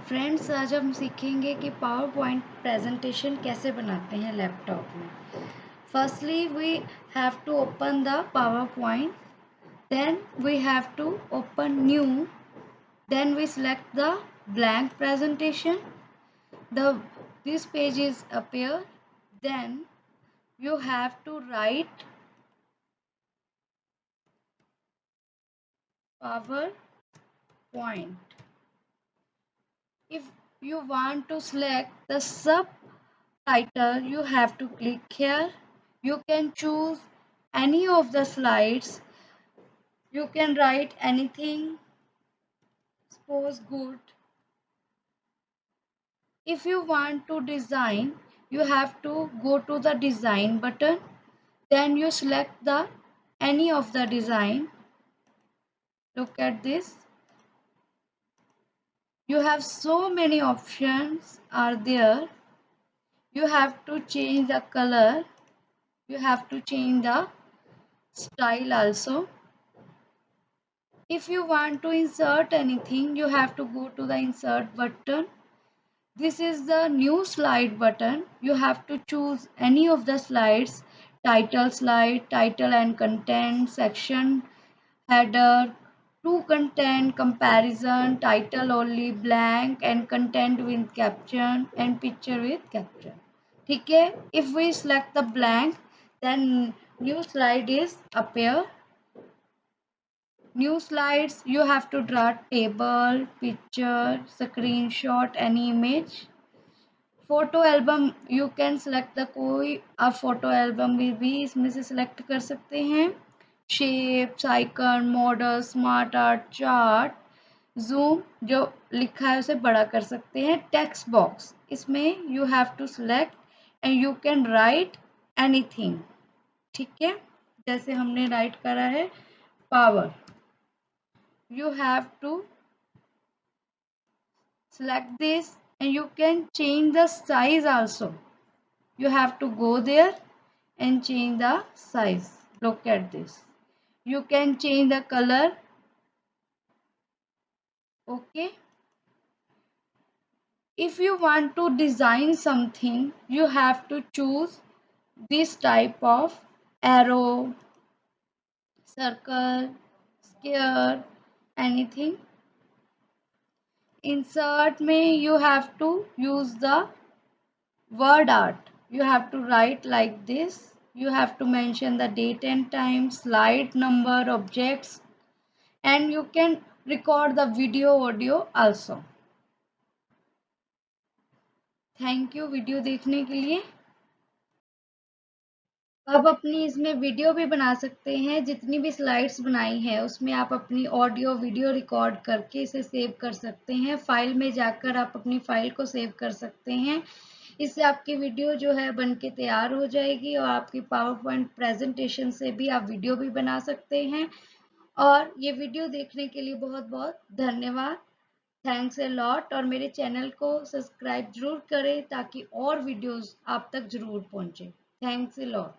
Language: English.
Friends, आज हम सीखेंगे कि पावर पॉइंट प्रेजेंटेशन कैसे बनाते हैं लैपटॉप में। Firstly we have to open the PowerPoint, then we have to open new, then we select the blank presentation. This page is appear, then you have to write PowerPoint. If you want to select the subtitle, you have to click here. You can choose any of the slides. You can write anything. Suppose good. If you want to design, you have to go to the design button. Then you select the any of the design. Look at this. You have so many options are there. You have to change the color. You have to change the style also. If you want to insert anything, you have to go to the insert button. This is the new slide button. You have to choose any of the slides. Title slide, title and content, section, header, to content, comparison, title only, blank and content with caption and picture with caption. ठीक है. If we select the blank, then new slide is appear. New slides, you have to draw table, picture, screenshot, any image. Photo album you can select the कोई आप photo album भी इसमें से select कर सकते हैं. Shapes, icon, model, smart art, chart, zoom जो लिखा है उसे बड़ा कर सकते हैं. टेक्स्ट बॉक्स इसमें you have to select and you can write anything. ठीक है, जैसे हमने राइट करा है power. You have to select this and you can change the size also. You have to go there and change the size. Look at this. You can change the color. Okay. If you want to design something, you have to choose this type of arrow, circle, square, anything. Insert में you have to use the word art. You have to write like this. You have to mention the date and time, slide number, objects, and you can record the video, audio also. Thank you video देखने के लिए. आप अपनी इसमें video भी बना सकते हैं. जितनी भी स्लाइड्स बनाई है उसमें आप अपनी ऑडियो वीडियो रिकॉर्ड करके इसे सेव कर सकते हैं. फाइल में जाकर आप अपनी फाइल को सेव कर सकते हैं. इससे आपकी वीडियो जो है बन के तैयार हो जाएगी और आपकी पावर पॉइंट प्रेजेंटेशन से भी आप वीडियो भी बना सकते हैं. और ये वीडियो देखने के लिए बहुत बहुत धन्यवाद. Thanks a lot. और मेरे चैनल को सब्सक्राइब जरूर करें ताकि और वीडियोस आप तक जरूर पहुंचे. Thanks a lot.